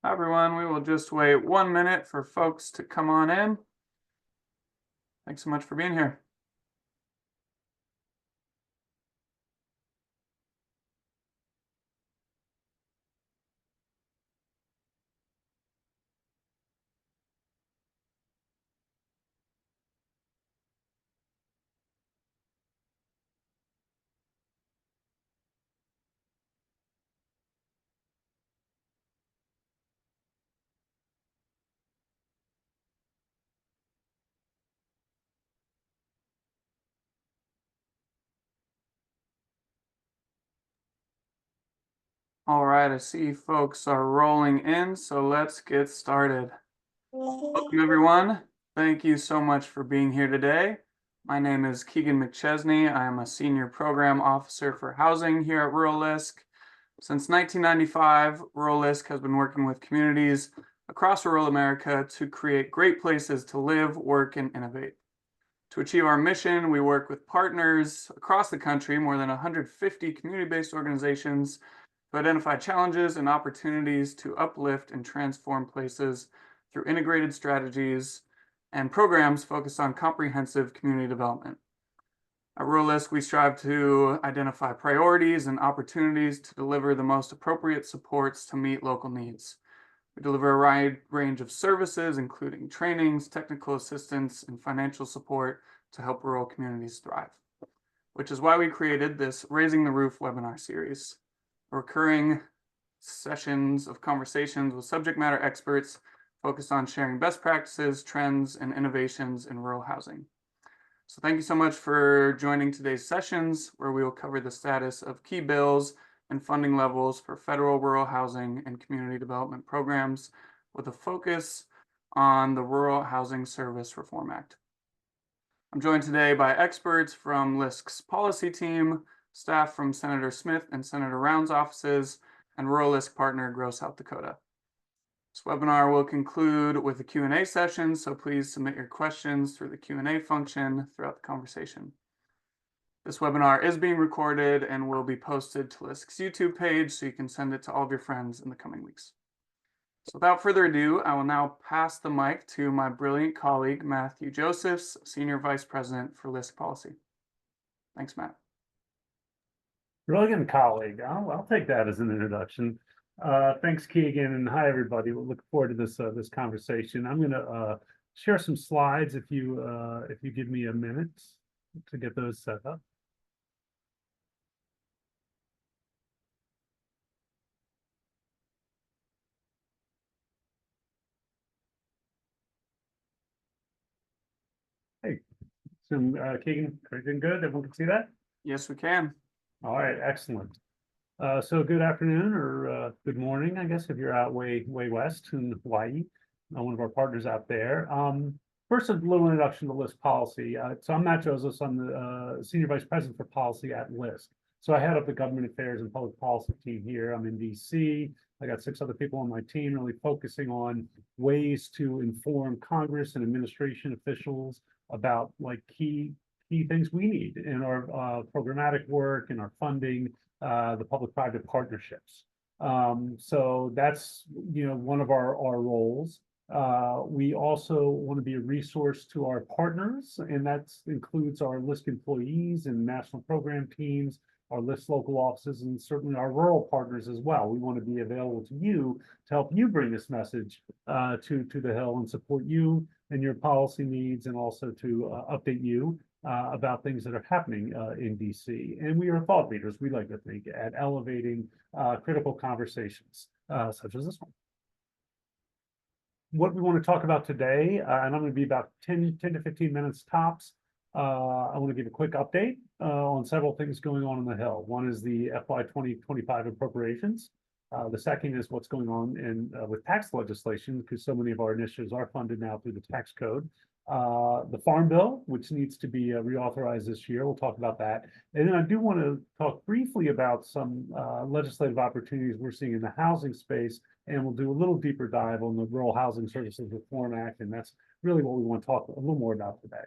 Hi, everyone. We will just wait 1 minute for folks to come on in. Thanks so much for being here. All right, I see folks are rolling in, so let's get started. Welcome, everyone. Thank you so much for being here today. My name is Keegan McChesney. I am a Senior Program Officer for Housing here at Rural LISC. Since 1995, Rural LISC has been working with communities across rural America to create great places to live, work, and innovate. To achieve our mission, we work with partners across the country, more than 150 community-based organizations, to identify challenges and opportunities to uplift and transform places through integrated strategies and programs focused on comprehensive community development. At Rural LISC, we strive to identify priorities and opportunities to deliver the most appropriate supports to meet local needs. We deliver a wide range of services, including trainings, technical assistance, and financial support to help rural communities thrive, which is why we created this Raising the Roof webinar series, recurring sessions of conversations with subject matter experts focused on sharing best practices, trends, and innovations in rural housing. So thank you so much for joining today's sessions, where we will cover the status of key bills and funding levels for federal rural housing and community development programs, with a focus on the Rural Housing Service Reform Act. I'm joined today by experts from LISC's policy team, staff from Senator Smith and Senator Round's offices, and Rural LISC partner Grow South Dakota. This webinar will conclude with a Q&A session, so please submit your questions through the Q&A function throughout the conversation. This webinar is being recorded and will be posted to LISC's YouTube page, so you can send it to all of your friends in the coming weeks. So without further ado, I will now pass the mic to my brilliant colleague, Matthew Josephs, Senior Vice President for LISC Policy. Thanks, Matt. Brilliant colleague. I'll take that as an introduction. Thanks, Keegan, and hi, everybody. We'll look forward to this conversation. I'm going to share some slides if you give me a minute to get those set up. Hey, Keegan, everything good? Everyone can see that? Yes, we can. All right, excellent. So good afternoon or good morning, I guess, if you're out way west in Hawaii, one of our partners out there. First, a little introduction to LISC policy. So I'm Matt Josephs. I'm the Senior Vice President for Policy at LISC. So I head up the Government Affairs and Public Policy team here. I'm in DC. I got 6 other people on my team really focusing on ways to inform Congress and administration officials about like key things we need in our programmatic work and our funding, the public-private partnerships. So that's one of our roles. We also want to be a resource to our partners, and that includes our LISC employees and national program teams, our LISC local offices, and certainly our rural partners as well. We want to be available to you to help you bring this message to the Hill and support you and your policy needs, and also to update you about things that are happening in DC. And we are thought leaders, we like to think, at elevating critical conversations such as this one. What we want to talk about today, and I'm going to be about 10 to 15 minutes tops. I want to give a quick update on several things going on in the Hill. One is the FY 2025 appropriations. The second is what's going on with tax legislation, because so many of our initiatives are funded now through the tax code. The Farm Bill, which needs to be reauthorized this year. We'll talk about that. And then I do want to talk briefly about some legislative opportunities we're seeing in the housing space, and we'll do a little deeper dive on the Rural Housing Services Reform Act, and that's really what we want to talk a little more about today.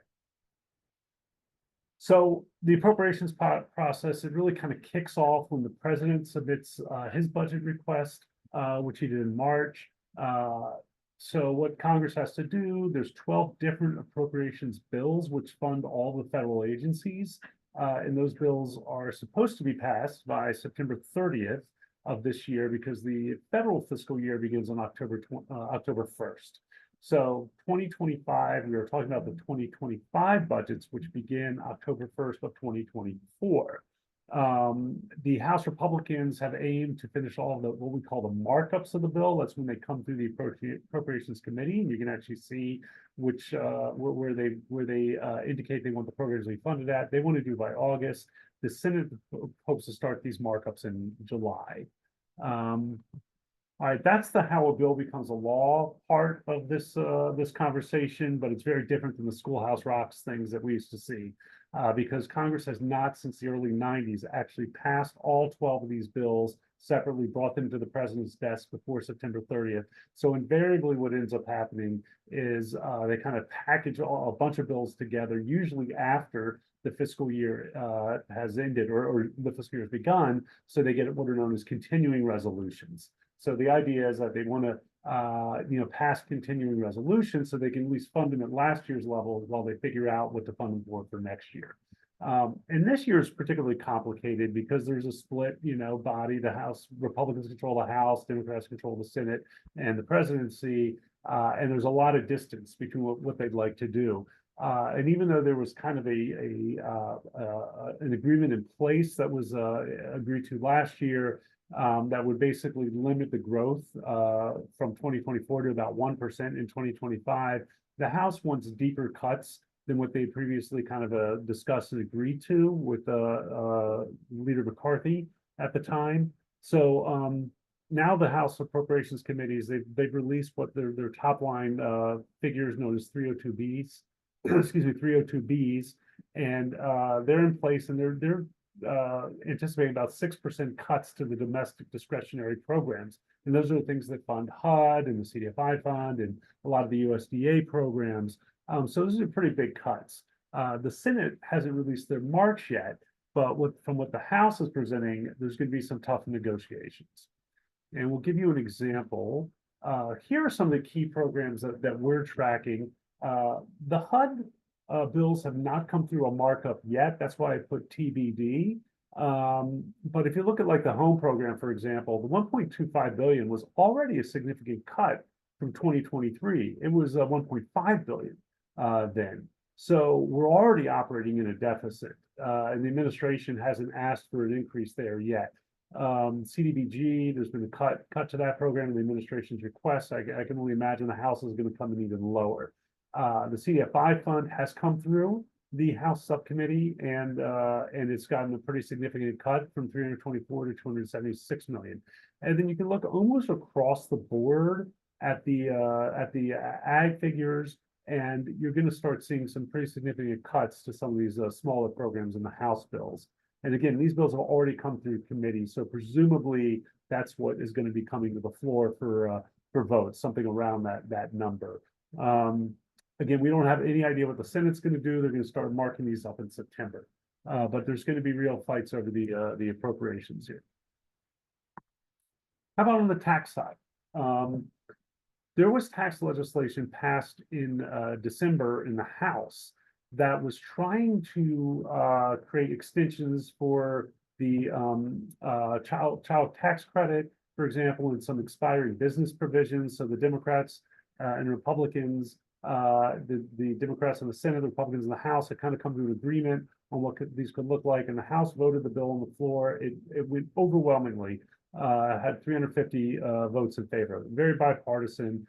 So the appropriations process, it really kind of kicks off when the president submits his budget request, which he did in March. So what Congress has to do, there's 12 different appropriations bills which fund all the federal agencies. And those bills are supposed to be passed by September 30th of this year because the federal fiscal year begins on October 1st. So 2025, we were talking about the 2025 budgets, which begin October 1st of 2024. The House Republicans have aimed to finish all of the what we call the markups of the bill. That's when they come through the Appropriations Committee, and you can actually see which where they indicate they want the programs to be funded at. They want to do by August. The Senate hopes to start these markups in July. All right, that's the how a bill becomes a law part of this this conversation, but it's very different than the schoolhouse rocks things that we used to see, because Congress has not since the early 90s actually passed all 12 of these bills separately, brought them to the president's desk before September 30th. So invariably what ends up happening is they kind of package a bunch of bills together, usually after the fiscal year has ended or the fiscal year has begun, so they get what are known as continuing resolutions. So the idea is that they want to, pass continuing resolutions so they can at least fund them at last year's level while they figure out what to fund them for next year. And this year is particularly complicated because there's a split, body. The House Republicans control the House, Democrats control the Senate and the presidency, and there's a lot of distance between what they'd like to do. And even though there was kind of an agreement in place that was agreed to last year, that would basically limit the growth from 2024 to about 1% in 2025. The House wants deeper cuts than what they previously kind of discussed and agreed to with Leader McCarthy at the time. So now the House Appropriations Committees, they've released what their top line figures known as 302Bs, excuse me, 302Bs, and they're in place, and they're anticipating about 6% cuts to the domestic discretionary programs. And those are the things that fund HUD and the CDFI fund and a lot of the USDA programs. So those are pretty big cuts. The Senate hasn't released their March yet, but from what the House is presenting, there's going to be some tough negotiations. And we'll give you an example. Here are some of the key programs that we're tracking. The HUD bills have not come through a markup yet. That's why I put TBD. But if you look at like the home program, for example, the 1.25 billion was already a significant cut from 2023. It was 1.5 billion then. So we're already operating in a deficit, and the administration hasn't asked for an increase there yet. CDBG, there's been a cut to that program, the administration's request. I can only imagine the House is going to come in even lower. The CDFI fund has come through the House subcommittee, and it's gotten a pretty significant cut from 324 to 276 million. And then you can look almost across the board at the ag figures, and you're going to start seeing some pretty significant cuts to some of these smaller programs in the House bills. And again, these bills have already come through committee, so presumably that's what is going to be coming to the floor for votes, something around that number. Again, we don't have any idea what the Senate's going to do. They're going to start marking these up in September, but there's going to be real fights over the appropriations here. How about on the tax side? There was tax legislation passed in December in the House that was trying to create extensions for the child tax credit, for example, and some expiring business provisions. So the Democrats and Republicans, the Democrats in the Senate, the Republicans in the House had kind of come to an agreement on what these could look like, and the House voted the bill on the floor. It went overwhelmingly, had 350 votes in favor. Very bipartisan.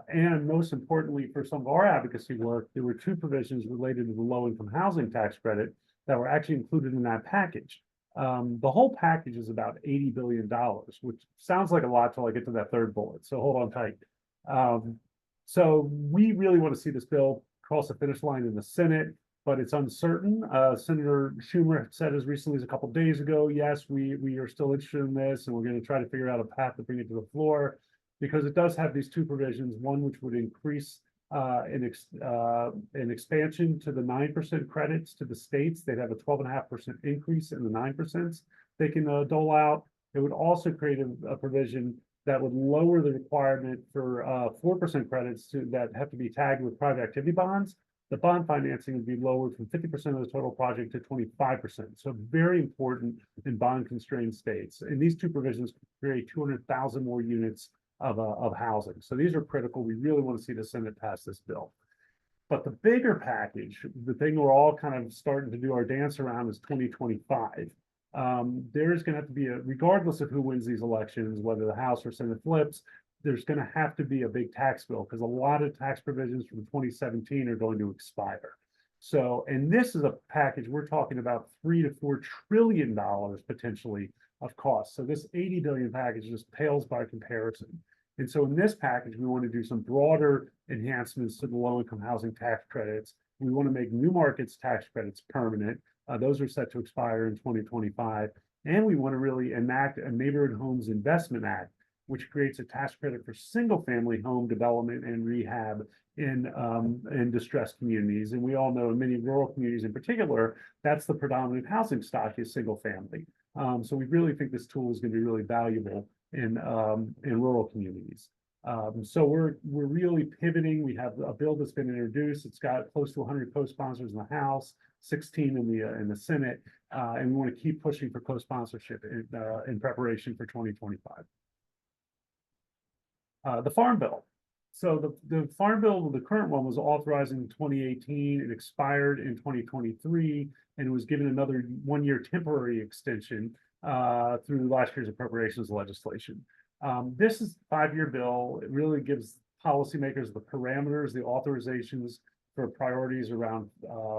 And most importantly, for some of our advocacy work, there were two provisions related to the low-income housing tax credit that were actually included in that package. The whole package is about $80 billion, which sounds like a lot till I get to that third bullet. So hold on tight. So we really want to see this bill cross the finish line in the Senate, but it's uncertain. Senator Schumer said as recently as a couple of days ago, yes, we are still interested in this, and we're going to try to figure out a path to bring it to the floor, because it does have these two provisions, one which would increase an expansion to the 9% credits to the states. They'd have a 12.5% increase in the 9% they can dole out. It would also create a provision that would lower the requirement for 4% credits that have to be tagged with private activity bonds. The bond financing would be lowered from 50% of the total project to 25%. So very important in bond constrained states. And these two provisions create 200,000 more units of housing. So these are critical. We really want to see the Senate pass this bill. But the bigger package, the thing we're all kind of starting to do our dance around, is 2025. There's going to have to be regardless of who wins these elections, whether the House or Senate flips, there's going to have to be a big tax bill because a lot of tax provisions from 2017 are going to expire. So, and this is a package, we're talking about $3 to $4 trillion potentially of costs. So this 80 billion package just pales by comparison. And so in this package, we want to do some broader enhancements to the low-income housing tax credits. We want to make new markets tax credits permanent. Those are set to expire in 2025. And we want to really enact a Neighborhood Homes Investment Act, which creates a tax credit for single-family home development and rehab in distressed communities. And we all know in many rural communities in particular, that's the predominant housing stock is single-family. So we really think this tool is going to be really valuable in rural communities. So we're really pivoting. We have a bill that's been introduced. It's got close to 100 co-sponsors in the House, 16 in the Senate, and we want to keep pushing for co-sponsorship in preparation for 2025. The Farm Bill. So the Farm Bill, the current one, was authorized in 2018. It expired in 2023, and it was given another one-year temporary extension through last year's appropriations legislation. This is a 5-year bill. It really gives policymakers the parameters, the authorizations for priorities around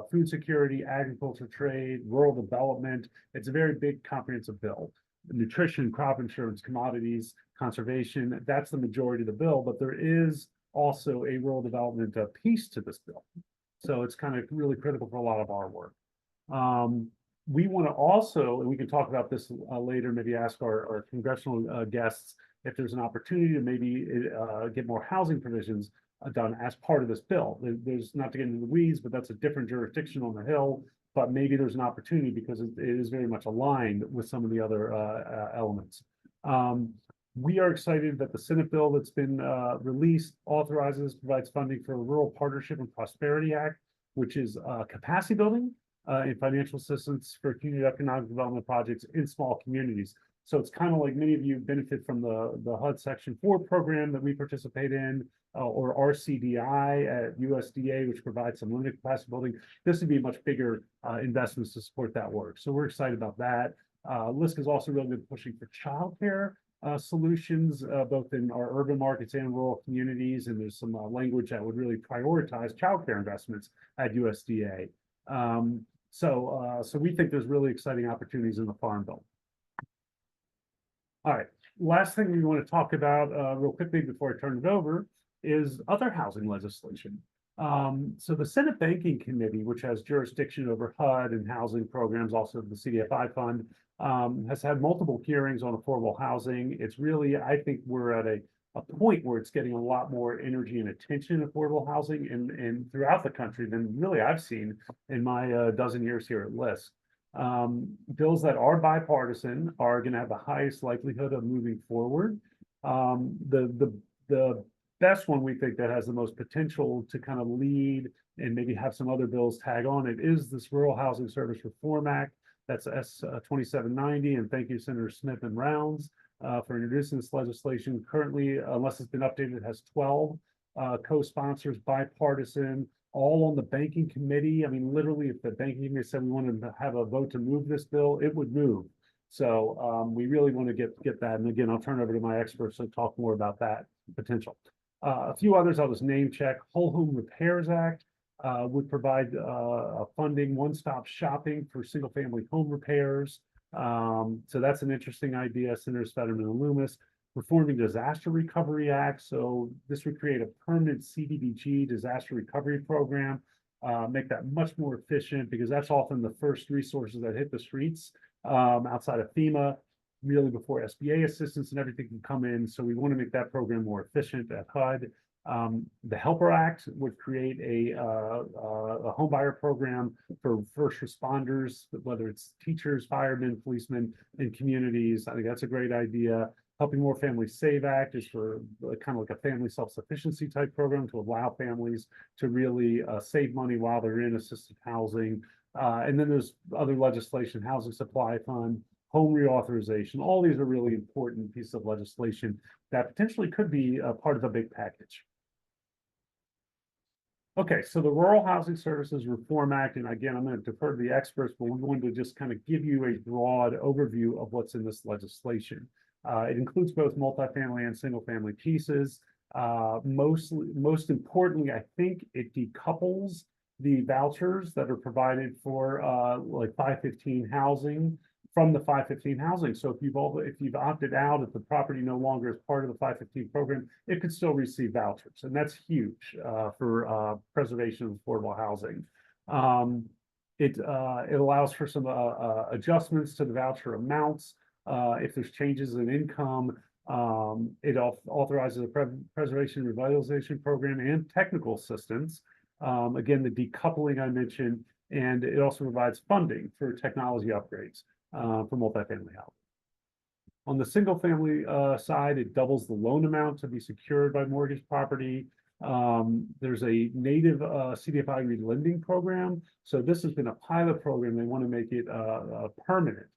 food security, agriculture, trade, rural development. It's a very big, comprehensive bill. Nutrition, crop insurance, commodities, conservation, that's the majority of the bill, but there is also a rural development piece to this bill. So it's kind of really critical for a lot of our work. We want to also, and we can talk about this later, maybe ask our congressional guests if there's an opportunity to maybe get more housing provisions done as part of this bill. There's not to get into the weeds, but that's a different jurisdiction on the Hill. But maybe there's an opportunity because it is very much aligned with some of the other elements. We are excited that the Senate bill that's been released provides funding for a Rural Partnership and Prosperity Act, which is capacity building and financial assistance for community economic development projects in small communities. So it's kind of like many of you benefit from the HUD Section 4 program that we participate in, or RCDI at USDA, which provides some limited capacity building. This would be much bigger investments to support that work. So we're excited about that. LISC has also really been pushing for childcare solutions, both in our urban markets and rural communities. And there's some language that would really prioritize childcare investments at USDA. So we think there's really exciting opportunities in the Farm Bill. All right, last thing we want to talk about real quickly before I turn it over is other housing legislation. So the Senate Banking Committee, which has jurisdiction over HUD and housing programs, also the CDFI fund, has had multiple hearings on affordable housing. It's really, I think we're at a point where it's getting a lot more energy and attention, affordable housing, and throughout the country than really I've seen in my dozen years here at LISC. Bills that are bipartisan are going to have the highest likelihood of moving forward. The best one we think that has the most potential to kind of lead and maybe have some other bills tag on it is this Rural Housing Service Reform Act. That's S 2790, and thank you, Senator Smith and Rounds, for introducing this legislation. Currently, unless it's been updated, it has 12 co-sponsors, bipartisan, all on the banking committee. I mean, literally, if the banking committee said we wanted to have a vote to move this bill, it would move. So we really want to get that. And again, I'll turn over to my experts to talk more about that potential. A few others I'll just name check. Whole Home Repairs Act would provide funding, one-stop shopping for single-family home repairs. So that's an interesting idea. Senators Fetterman and Loomis. Reforming Disaster Recovery Act. So this would create a permanent CDBG disaster recovery program, make that much more efficient because that's often the first resources that hit the streets outside of FEMA, really before SBA assistance and everything can come in. So we want to make that program more efficient at HUD. The Helper Act would create a homebuyer program for first responders, whether it's teachers, firemen, policemen in communities. I think that's a great idea. Helping More Families Save Act is for kind of like a family self-sufficiency type program to allow families to really save money while they're in assisted housing. And then there's other legislation, Housing Supply Fund, home reauthorization. All these are really important pieces of legislation that potentially could be a part of a big package. Okay, so the Rural Housing Services Reform Act, and again, I'm going to defer to the experts, but we're going to just kind of give you a broad overview of what's in this legislation. It includes both multifamily and single family pieces. Most importantly, I think it decouples the vouchers that are provided for like 515 housing from the 515 housing. So if you've opted out, if the property no longer is part of the 515 program, it could still receive vouchers, and that's huge for preservation of affordable housing. It allows for some adjustments to the voucher amounts if there's changes in income. It authorizes a preservation revitalization program and technical assistance. Again, the decoupling I mentioned, and it also provides funding for technology upgrades for multifamily housing. On the single family side, it doubles the loan amount to be secured by mortgage property. There's a native CDFI relending program. So this has been a pilot program. They want to make it permanent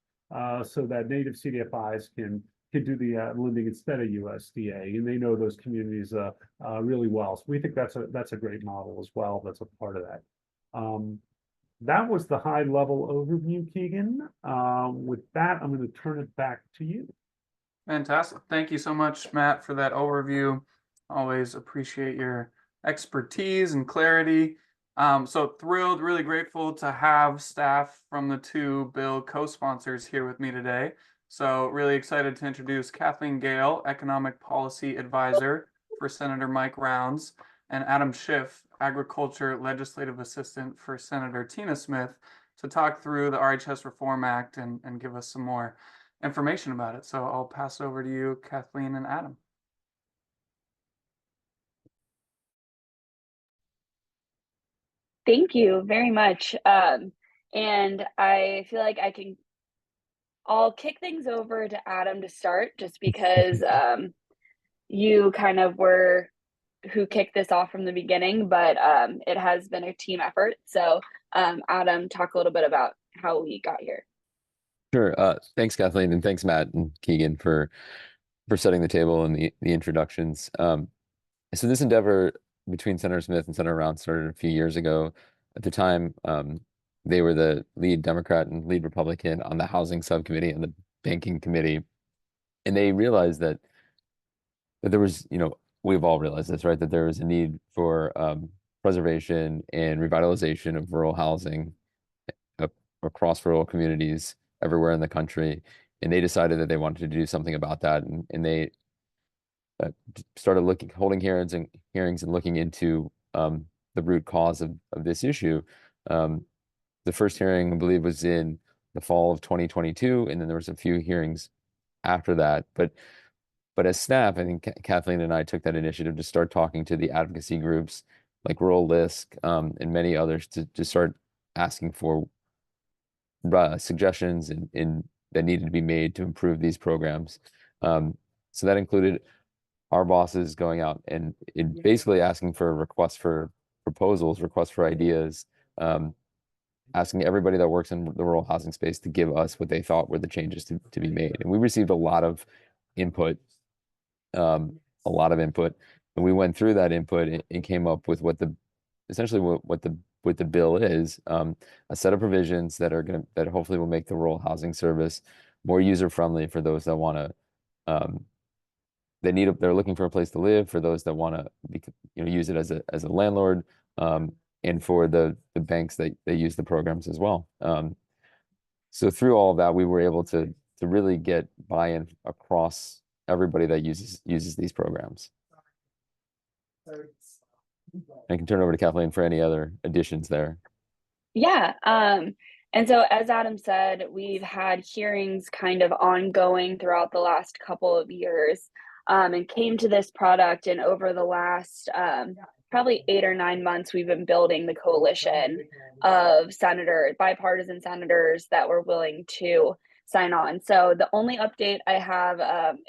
so that native CDFIs can do the lending instead of USDA, and they know those communities really well. So we think that's a great model as well. That's a part of that. That was the high level overview, Keegan. With that, I'm going to turn it back to you. Fantastic. Thank you so much, Matt, for that overview. Always appreciate your expertise and clarity. So thrilled, really grateful to have staff from the two bill co-sponsors here with me today. So really excited to introduce Kathleen Gale, Economic Policy Advisor for Senator Mike Rounds, and Adam Schiff, Agriculture Legislative Assistant for Senator Tina Smith, to talk through the RHS Reform Act and give us some more information about it. So I'll pass it over to you, Kathleen and Adam. Thank you very much. And I feel like I'll kick things over to Adam to start, just because you kind of were who kicked this off from the beginning, but it has been a team effort. So Adam, talk a little bit about how we got here. Sure. Thanks, Kathleen, and thanks, Matt and Keegan, for setting the table and the introductions. So this endeavor between Senator Smith and Senator Rounds started a few years ago. At the time, they were the lead Democrat and lead Republican on the housing subcommittee and the banking committee, and they realized that there was, we've all realized this, right? That there was a need for preservation and revitalization of rural housing across rural communities everywhere in the country, and they decided that they wanted to do something about that, and they started holding hearings and looking into the root cause of this issue. The first hearing, I believe, was in the fall of 2022, and then there was a few hearings after that. But as staff, I think Kathleen and I took that initiative to start talking to the advocacy groups like Rural LISC and many others to start asking for suggestions that needed to be made to improve these programs. So that included our bosses going out and basically asking for requests for proposals, requests for ideas, asking everybody that works in the rural housing space to give us what they thought were the changes to be made. And we received a lot of input, and we went through that input and came up with essentially what the bill is, a set of provisions that hopefully will make the rural housing service more user-friendly for those that want to, they're looking for a place to live, for those that want to use it as a landlord, and for the banks that use the programs as well. So through all of that, we were able to really get buy-in across everybody that uses these programs. I can turn it over to Kathleen for any other additions there. Yeah. And so as Adam said, we've had hearings kind of ongoing throughout the last couple of years, and came to this product. And over the last probably 8 or 9 months, we've been building the coalition of bipartisan senators that were willing to sign on. So the only update I have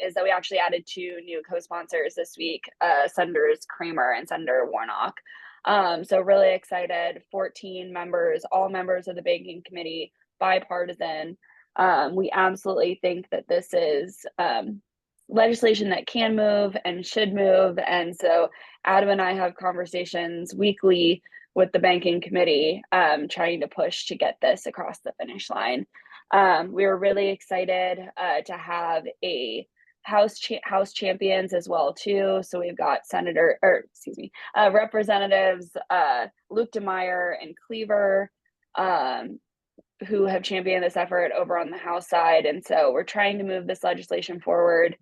is that we actually added 2 new co-sponsors this week, Senators Kramer and Senator Warnock. So really excited, 14 members, all members of the banking committee, bipartisan. We absolutely think that this is legislation that can move and should move. And so Adam and I have conversations weekly with the banking committee, trying to push to get this across the finish line. We were really excited to have a House champions as well too. So we've got Representatives Luke DeMeyer and Cleaver, who have championed this effort over on the House side. And so we're trying to move this legislation forward.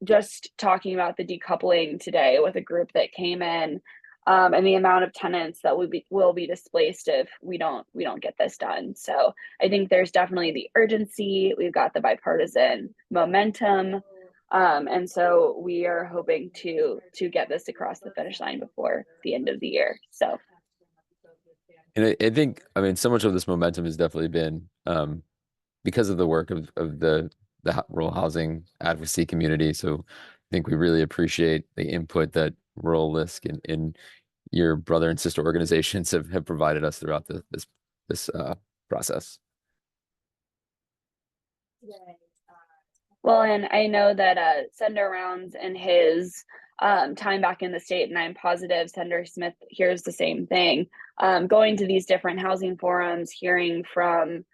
Just talking about the decoupling today with a group that came in, and the amount of tenants that will be displaced if we don't get this done. So I think there's definitely the urgency. We've got the bipartisan momentum, and so we are hoping to get this across the finish line before the end of the year. So, And I think, I mean, so much of this momentum has definitely been because of the work of the rural housing advocacy community. So I think we really appreciate the input that Rural LISC and your brother and sister organizations have provided us throughout this process. Well, and I know that Senator Rounds and his time back in the state, and I'm positive Senator Smith hears the same thing, going to these different housing forums, hearing from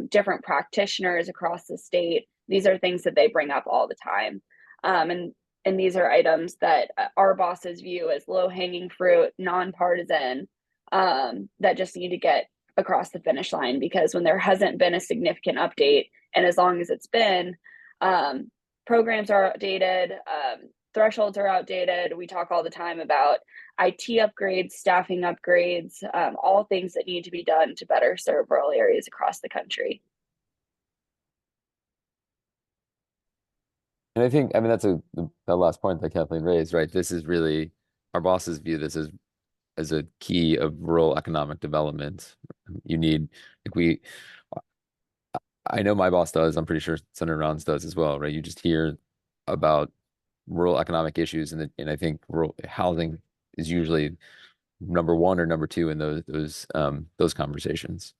different practitioners across the state. These are things that they bring up all the time. And these are items that our bosses view as low-hanging fruit, nonpartisan, that just need to get across the finish line, because when there hasn't been a significant update, and as long as it's been, programs are outdated, thresholds are outdated. We talk all the time about IT upgrades, staffing upgrades, all things that need to be done to better serve rural areas across the country. And I think, I mean, that's the last point that Kathleen raised, right? This is really, our bosses view this as a key of rural economic development. You need, like I know my boss does, I'm pretty sure Senator Rounds does as well, right? You just hear about rural economic issues, and I think rural housing is usually number 1 or number 2 in those conversations.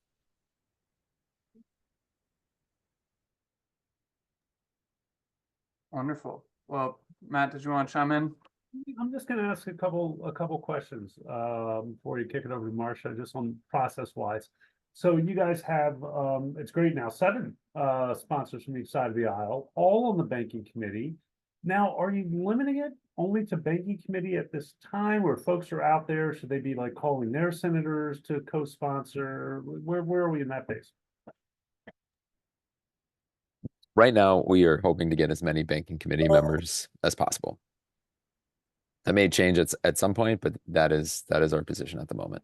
Wonderful. Well, Matt, did you want to chime in? I'm just going to ask a couple questions before you kick it over to Marcia, just on process wise. So you guys have, it's great now, 7 sponsors from each side of the aisle, all on the banking committee. Now, are you limiting it only to banking committee at this time, where folks are out there? Should they be like calling their senators to co-sponsor? Where are we in that phase? Right now, we are hoping to get as many banking committee members as possible. That may change at some point, but that is our position at the moment.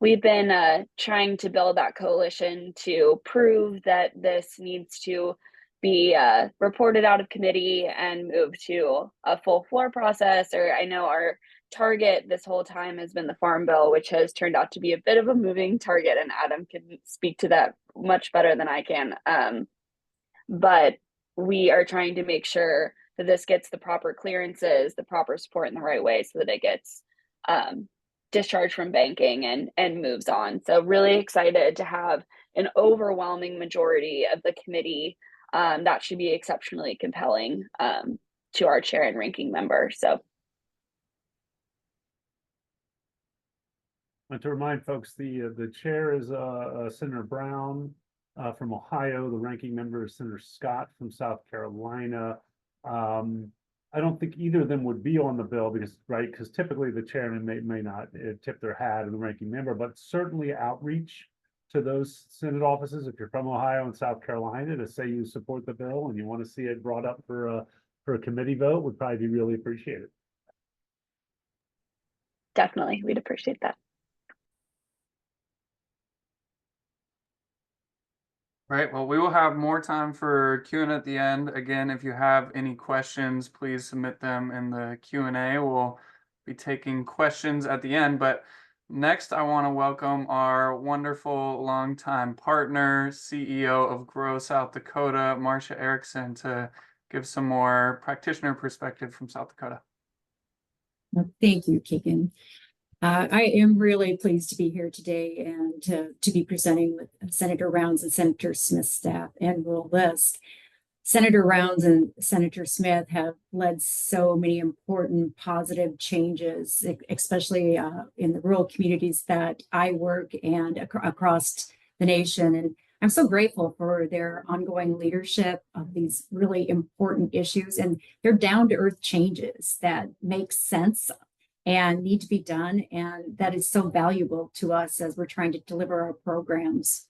We've been trying to build that coalition to prove that this needs to be reported out of committee and move to a full floor process. Or I know our target this whole time has been the Farm Bill, which has turned out to be a bit of a moving target, and Adam can speak to that much better than I can. But we are trying to make sure that this gets the proper clearances, the proper support in the right way, so that it gets discharged from banking and moves on. So really excited to have an overwhelming majority of the committee. That should be exceptionally compelling to our chair and ranking member. So, And to remind folks, the chair is Senator Brown from Ohio. The ranking member is Senator Scott from South Carolina. I don't think either of them would be on the bill because typically the chairman may not tip their hat in the ranking member, but certainly outreach to those Senate offices, if you're from Ohio and South Carolina, to say you support the bill and you want to see it brought up for a committee vote, would probably be really appreciated. definitely, we'd appreciate that. Right. Well, we will have more time for Q&A at the end. Again, if you have any questions, please submit them in the Q&A. We'll be taking questions at the end. But Next, I want to welcome our wonderful longtime partner, CEO of Grow South Dakota, Marcia Erickson, to give some more practitioner perspective from South Dakota. Well, thank you, Keegan. I am really pleased to be here today and to be presenting with Senator Rounds and Senator Smith's staff and rural LISC. Senator Rounds and Senator Smith have led so many important positive changes, especially in the rural communities that I work and across the nation. And I'm so grateful for their ongoing leadership of these really important issues. And they're down to earth changes that make sense and need to be done. And that is so valuable to us as we're trying to deliver our programs.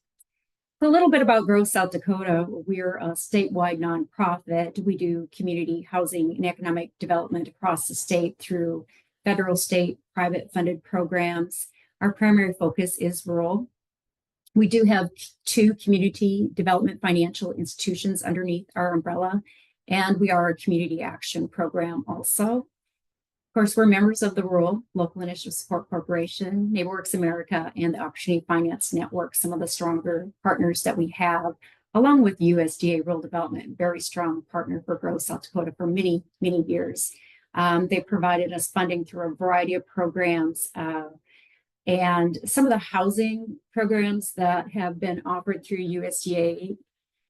A little bit about Grow South Dakota. We're a statewide nonprofit. We do community housing and economic development across the state through federal, state, private funded programs. Our primary focus is rural. We do have 2 community development financial institutions underneath our umbrella, and we are a community action program also. Of course, we're members of the Rural Local Initiative Support Corporation, NeighborWorks America, and the Opportunity Finance Network, some of the stronger partners that we have, along with USDA Rural Development, very strong partner for Grow South Dakota for many, many years. They provided us funding through a variety of programs, and some of the housing programs that have been offered through USDA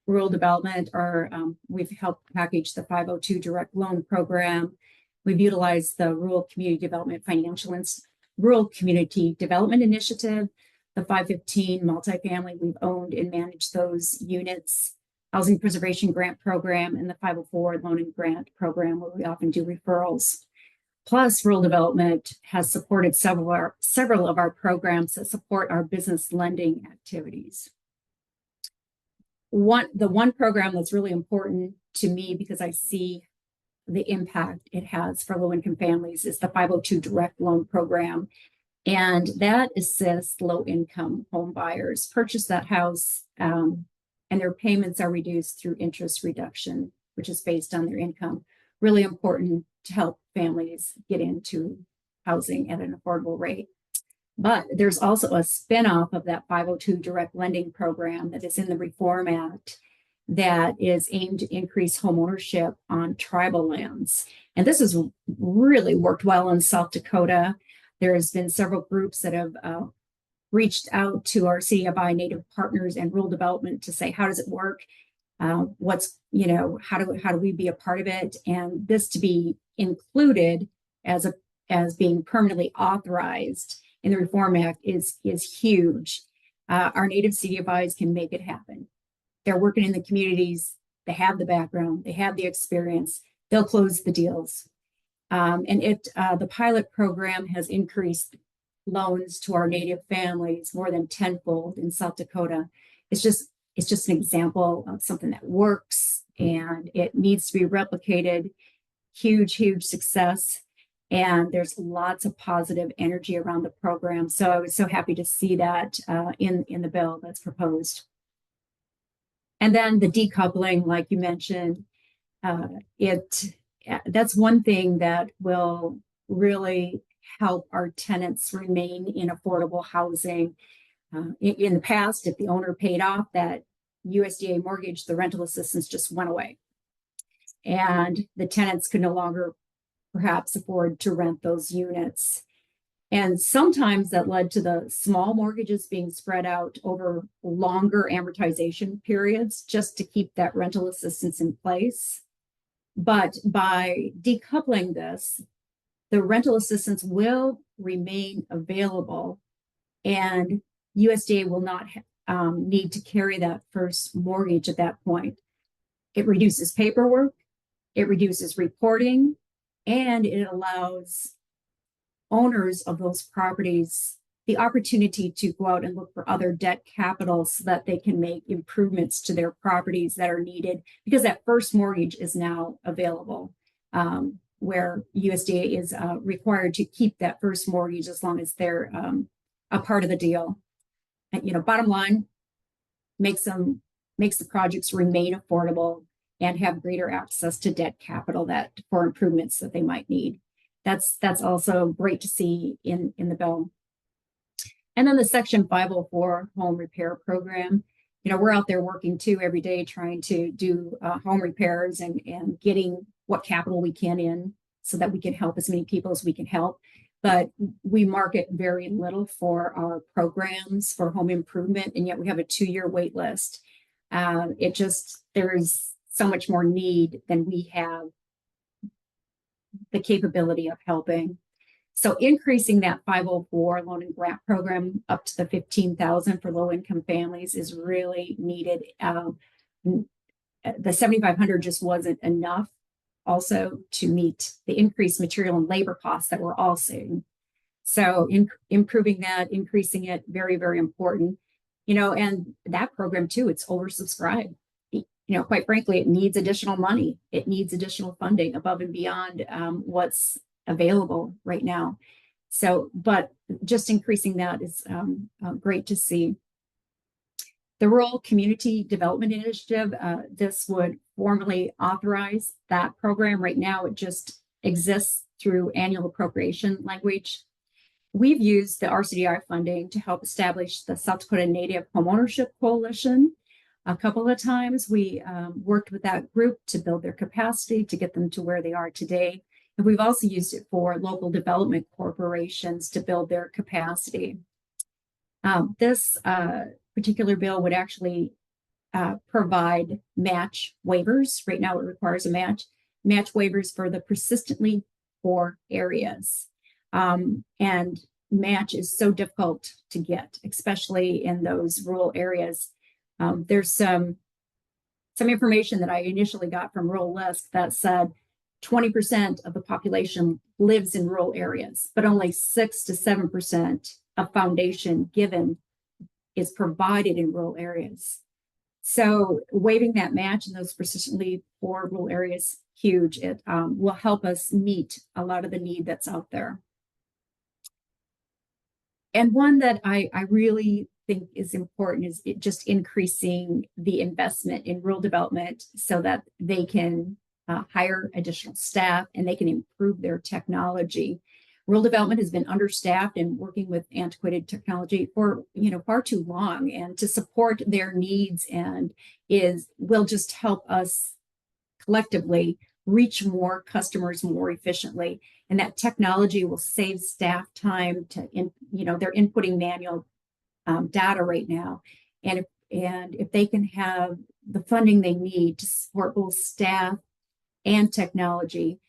Rural Development are, we've helped package the 502 Direct Loan Program. We've utilized the Rural Community Development Rural Community Development Initiative, the 515 multifamily. We've owned and managed those units, Housing Preservation Grant Program, and the 504 Loan and Grant Program, where we often do referrals. Plus, Rural Development has supported several of our programs that support our business lending activities. The one program that's really important to me because I see the impact it has for low-income families is the 502 Direct Loan Program. And that assists low-income home buyers purchase that house, and their payments are reduced through interest reduction, which is based on their income. Really important to help families get into housing at an affordable rate. But there's also a spinoff of that 502 Direct Lending Program that is in the Reform Act that is aimed to increase home ownership on tribal lands. And this has really worked well in South Dakota. There's been several groups that have reached out to our CFI Native partners and rural development to say, how does it work? What's, how do we be a part of it? And this to be included as being permanently authorized in the Reform Act is huge. Our Native CFIs can make it happen. They're working in the communities, they have the background, they have the experience, they'll close the deals. And the pilot program has increased loans to our Native families more than tenfold in South Dakota. It's just an example of something that works and it needs to be replicated. Huge, huge success. And there's lots of positive energy around the program. So I was so happy to see that in the bill that's proposed. And then the decoupling, like you mentioned, that's one thing that will really help our tenants remain in affordable housing. In the past, if the owner paid off that USDA mortgage, the rental assistance just went away. And the tenants could no longer perhaps afford to rent those units. And sometimes that led to the small mortgages being spread out over longer amortization periods just to keep that rental assistance in place. But by decoupling this, the rental assistance will remain available and USDA will not need to carry that first mortgage at that point. It reduces paperwork, it reduces reporting, and it allows owners of those properties the opportunity to go out and look for other debt capital so that they can make improvements to their properties that are needed because that first mortgage is now available, where USDA is required to keep that first mortgage as long as they're a part of the deal. And, bottom line, makes the projects remain affordable and have greater access to debt capital for improvements that they might need. That's also great to see in the bill. And then the Section 504 home repair program. You know, we're out there working too every day trying to do home repairs and getting what capital we can in so that we can help as many people as we can help. But we market very little for our programs for home improvement, and yet we have a 2-year wait list. There's so much more need than we have the capability of helping. So increasing that 504 loan and grant program up to the 15,000 for low income families is really needed. The 7,500 just wasn't enough also to meet the increased material and labor costs that we're all seeing. So improving that, increasing it, very, very important. You know, and that program too, it's oversubscribed. You know, quite frankly, it needs additional money. It needs additional funding above and beyond what's available right now. So, but just increasing that is great to see. The Rural Community Development Initiative, this would formally authorize that program. Right now, it just exists through annual appropriation language. We've used the RCDI funding to help establish the South Dakota Native Homeownership Coalition. A couple of times we worked with that group to build their capacity to get them to where they are today. And we've also used it for local development corporations to build their capacity. This particular bill would actually provide match waivers. Right now it requires a match waivers for the persistently poor areas. And match is so difficult to get, especially in those rural areas. There's some information that I initially got from Rural LISC that said 20% of the population lives in rural areas, but only 6 to 7% of foundation given is provided in rural areas. So waiving that match in those persistently poor rural areas, huge. It will help us meet a lot of the need that's out there. And one that I really think is important is just increasing the investment in rural development so that they can hire additional staff and they can improve their technology. Rural development has been understaffed and working with antiquated technology for far too long, and to support their needs and will just help us collectively reach more customers more efficiently. And that technology will save staff time to they're inputting manual data right now, and if they can have the funding they need to support both staff and technology,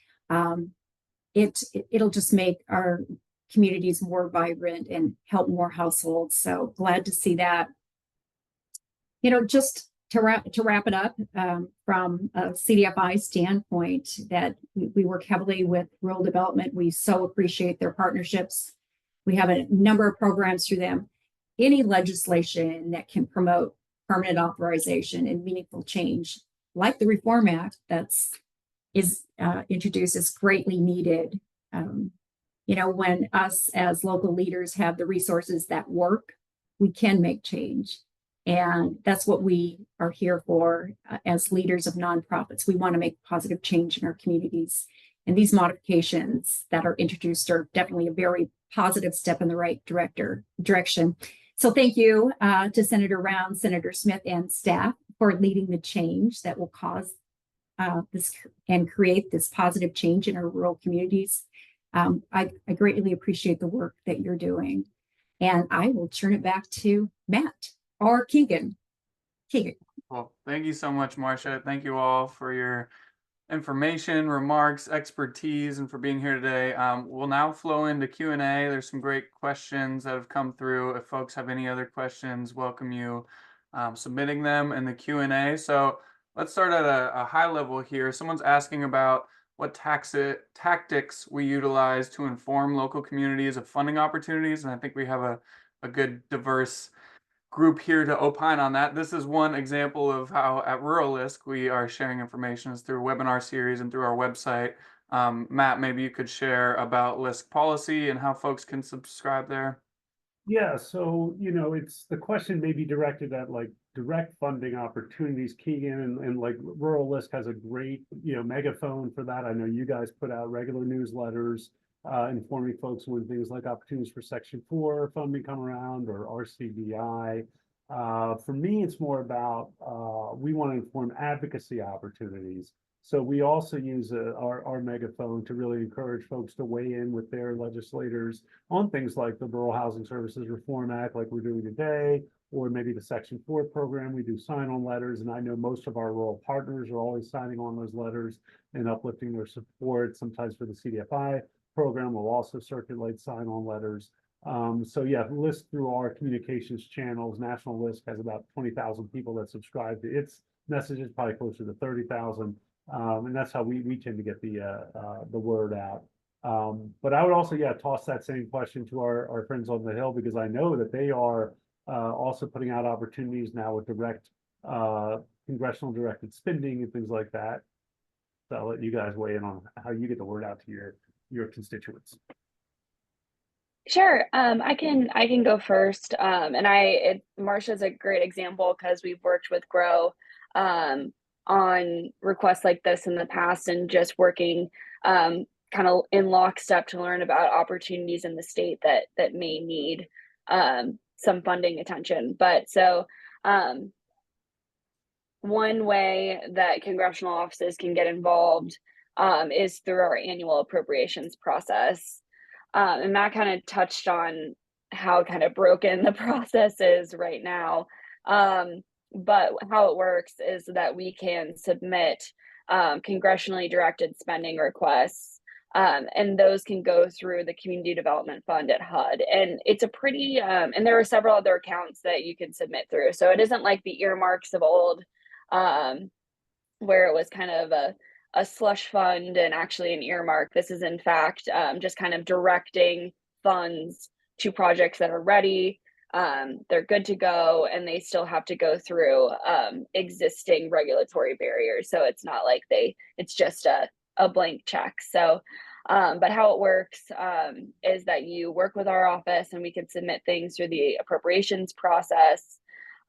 it'll just make our communities more vibrant and help more households. So glad to see that. Just to wrap it up, from a CDFI standpoint, that we work heavily with rural development. We so appreciate their partnerships. We have a number of programs through them. Any legislation that can promote permanent authorization and meaningful change, like the Reform Act is introduced, is greatly needed. When us as local leaders have the resources that work, we can make change. And that's what we are here for as leaders of nonprofits. We want to make positive change in our communities. And these modifications that are introduced are definitely a very positive step in the right direction. So thank you to Senator Rounds, Senator Smith, and staff for leading the change that will cause this and create this positive change in our rural communities. I greatly appreciate the work that you're doing. And I will turn it back to Matt or Keegan. Well, thank you so much, Marcia. Thank you all for your information, remarks, expertise, and for being here today. We'll now flow into Q&A. There's some great questions that have come through. If folks have any other questions, welcome you submitting them in the Q&A. So let's start at a high level here. Someone's asking about what tactics we utilize to inform local communities of funding opportunities. And I think we have a good diverse group here to opine on that. This is one example of how at Rural LISC we are sharing information through a webinar series and through our website. Matt, maybe you could share about LISC policy and how folks can subscribe there. Yeah, so it's the question may be directed at like direct funding opportunities, Keegan, and like Rural LISC has a great megaphone for that. I know you guys put out regular newsletters. informing folks when things like opportunities for Section 4 funding come around or RCBI. For me, it's more about we want to inform advocacy opportunities. So we also use our megaphone to really encourage folks to weigh in with their legislators on things like the Rural Housing Services Reform Act, like we're doing today, or maybe the Section 4 program. We do sign-on letters, and I know most of our rural partners are always signing on those letters and uplifting their support. Sometimes for the CDFI program, we'll also circulate sign-on letters. So yeah, LISC through our communications channels, National LISC has about 20,000 people that subscribe to its messages, probably closer to 30,000. And that's how we tend to get the word out. But I would also, yeah, toss that same question to our friends on the Hill, because I know that they are also putting out opportunities now with direct congressional directed spending and things like that. So I'll let you guys weigh in on how you get the word out to your constituents. Sure. I can go first. Marcia's a great example because we've worked with Grow on requests like this in the past, and just working kind of in lockstep to learn about opportunities in the state that may need some funding attention. But so one way that congressional offices can get involved is through our annual appropriations process. And Matt kind of touched on how kind of broken the process is right now. But how it works is that we can submit congressionally directed spending requests, and those can go through the Community Development Fund at HUD. And it's a pretty, and there are several other accounts that you can submit through. So it isn't like the earmarks of old, where it was kind of a slush fund and actually an earmark. This is in fact just kind of directing funds to projects that are ready. They're good to go, and they still have to go through existing regulatory barriers. So it's not like it's just a blank check. So, but how it works is that you work with our office, and we can submit things through the appropriations process,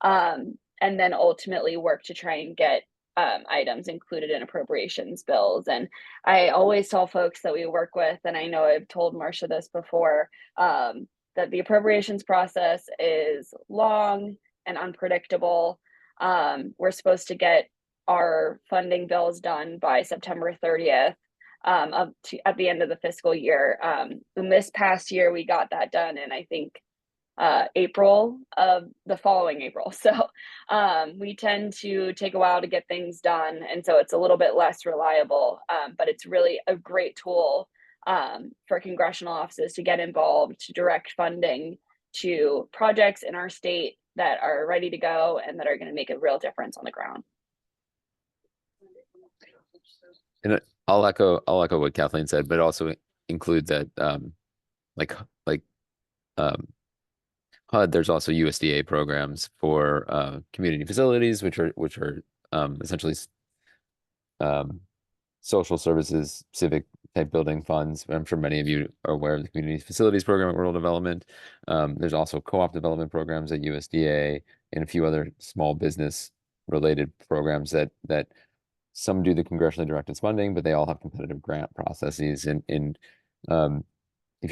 and then ultimately work to try and get items included in appropriations bills. And I always tell folks that we work with, and I know I've told Marcia this before, that the appropriations process is long and unpredictable. We're supposed to get our funding bills done by September 30th at the end of the fiscal year. And this past year, we got that done in, I think, April of the following April. So we tend to take a while to get things done, and so it's a little bit less reliable, but it's really a great tool for congressional offices to get involved, to direct funding to projects in our state that are ready to go and that are going to make a real difference on the ground. And I'll echo what Kathleen said, but also include that HUD, there's also USDA programs for community facilities, which are essentially social services, civic type building funds. I'm sure many of you are aware of the community facilities program at Rural Development. There's also co-op development programs at USDA and a few other small business related programs that some do the congressionally directed funding, but they all have competitive grant processes. And if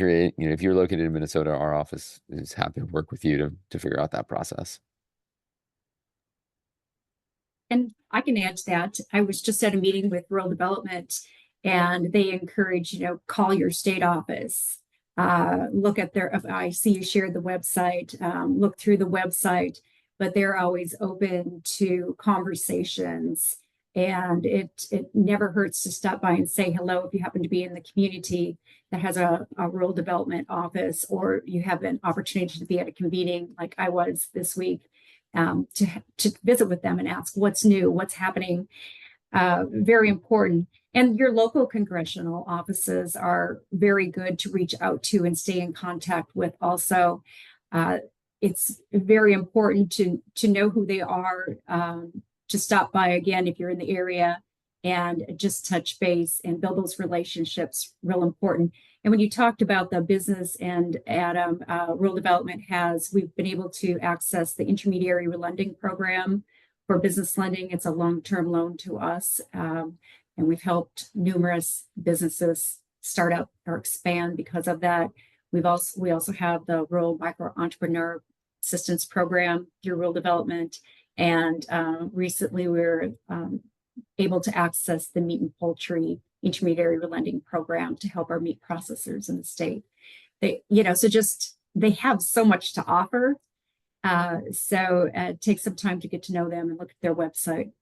you're located in Minnesota, our office is happy to work with you to figure out that process. And I can add to that. I was just at a meeting with Rural Development, and they encourage, call your state office, look at I see you shared the website, look through the website, but they're always open to conversations. And it never hurts to stop by and say hello if you happen to be in the community that has a rural development office, or you have an opportunity to be at a convening like I was this week, to visit with them and ask what's new, what's happening. Very important. And your local congressional offices are very good to reach out to and stay in contact with also. It's very important to know who they are, to stop by again if you're in the area and just touch base and build those relationships, real important. And when you talked about the business and Adam, Rural Development we've been able to access the intermediary lending program for business lending. It's a long-term loan to us. And we've helped numerous businesses start up or expand because of that. We also have the Rural Micro Entrepreneur Assistance Program through Rural Development, and recently we were able to access the Meat and Poultry Intermediary Lending Program to help our meat processors in the state. They have so much to offer. So take some time to get to know them and look at their website.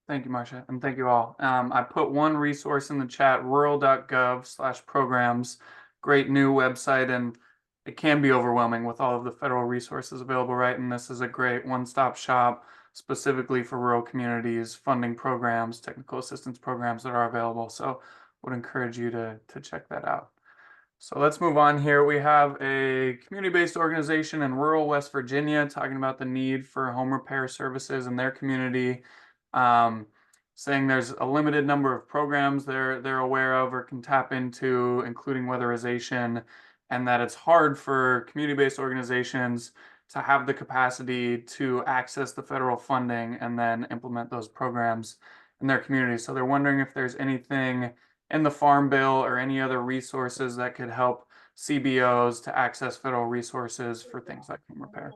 Thank you, Marcia, and thank you all. I put one resource in the chat, rural.gov/programs. Great new website, and it can be overwhelming with all of the federal resources available, right? And this is a great one-stop shop specifically for rural communities, funding programs, technical assistance programs that are available. So would encourage you to check that out. So let's move on here. We have a community-based organization in rural West Virginia talking about the need for home repair services in their community, saying there's a limited number of programs they're aware of or can tap into, including weatherization, and that it's hard for community-based organizations to have the capacity to access the federal funding and then implement those programs in their community. So they're wondering if there's anything in the Farm Bill or any other resources that could help CBOs to access federal resources for things like home repair.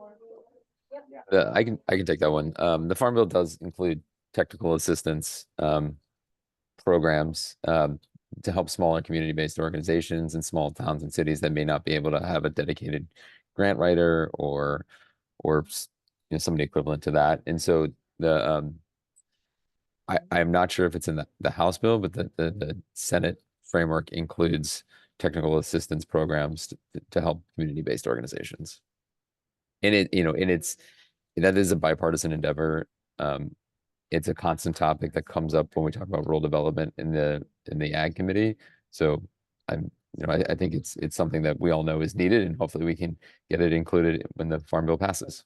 I can take that one. The Farm Bill does include technical assistance programs to help smaller community-based organizations in small towns and cities that may not be able to have a dedicated grant writer or somebody equivalent to that. And so the I'm not sure if it's in the House bill, but the Senate framework includes technical assistance programs to help community-based organizations. And that is a bipartisan endeavor. It's a constant topic that comes up when we talk about rural development in the Ag Committee. So I think it's something that we all know is needed, and hopefully we can get it included when the Farm Bill passes.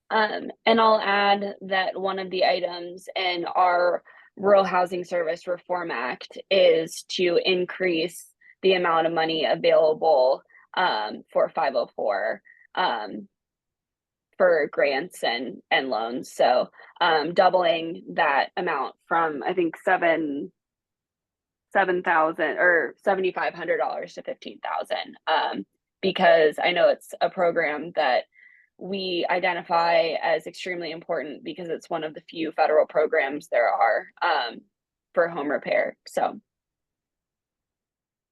And I'll add that one of the items in our Rural Housing Service Reform Act is to increase the amount of money available for 504 for grants and loans. So doubling that amount from, I think, $7,000 or $7,500 to $15,000, because I know it's a program that we identify as extremely important because it's one of the few federal programs there are for home repair. So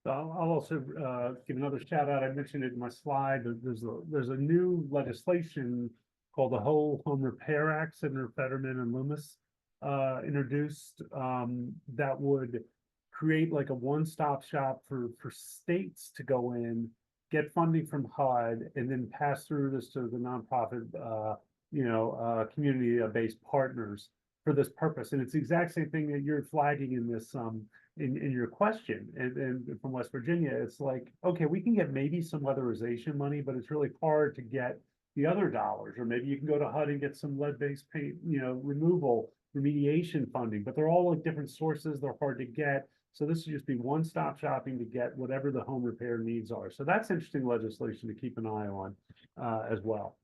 I'll also give another shout out. I mentioned it in my slide. There's a new legislation called the Whole Home Repair Act, Senator Fetterman and Loomis introduced, that would create like a one-stop shop for states to go in, get funding from HUD, and then pass through this to the nonprofit, community-based partners for this purpose. And it's the exact same thing that you're flagging in this in your question. And from West Virginia, it's like, okay, we can get maybe some weatherization money, but it's really hard to get the other dollars. Or maybe you can go to HUD and get some lead-based paint, removal, remediation funding, but they're all like different sources. They're hard to get. So this would just be one-stop shopping to get whatever the home repair needs are. So that's interesting legislation to keep an eye on as well.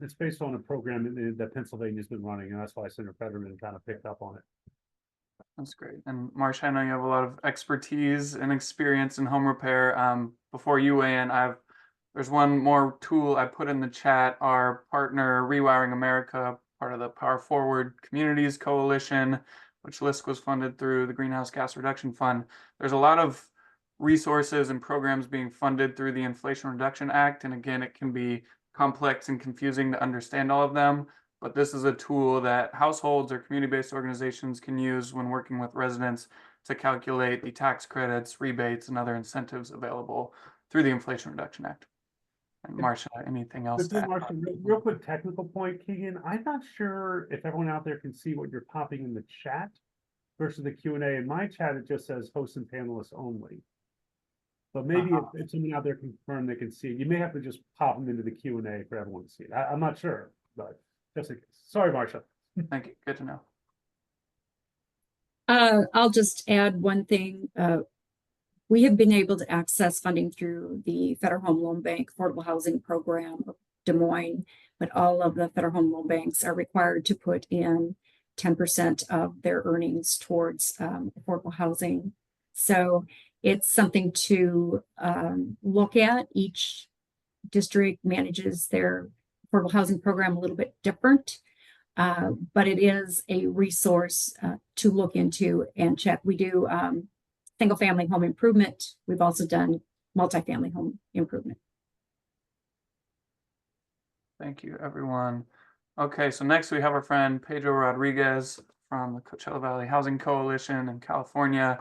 It's based on a program that Pennsylvania's been running, and that's why Senator Fetterman kind of picked up on it. That's great. And Marcia, I know you have a lot of expertise and experience in home repair. Before you weigh in, there's one more tool I put in the chat. Our partner, Rewiring America, part of the Power Forward Communities Coalition, which LISC was funded through the Greenhouse Gas Reduction Fund. There's a lot of resources and programs being funded through the Inflation Reduction Act. And again, it can be complex and confusing to understand all of them, but this is a tool that households or community-based organizations can use when working with residents to calculate the tax credits, rebates, and other incentives available through the Inflation Reduction Act. And Marcia, anything else to add? Marcia, real quick technical point, Keegan. I'm not sure if everyone out there can see what you're popping in the chat versus the Q&A. In my chat, it just says hosts and panelists only. But maybe if someone out there can confirm they can see it, you may have to just pop them into the Q&A for everyone to see it. I'm not sure, but just in case. Sorry, Marcia. Thank you. Good to know. I'll just add one thing. We have been able to access funding through the Federal Home Loan Bank Affordable Housing Program of Des Moines, but all of the Federal Home Loan Banks are required to put in 10% of their earnings towards affordable housing. So it's something to look at. Each district manages their affordable housing program a little bit different, but it is a resource to look into and check. We do single family home improvement. We've also done multifamily home improvement. Thank you, everyone. Okay, so next we have our friend Pedro Rodriguez from the Coachella Valley Housing Coalition in California,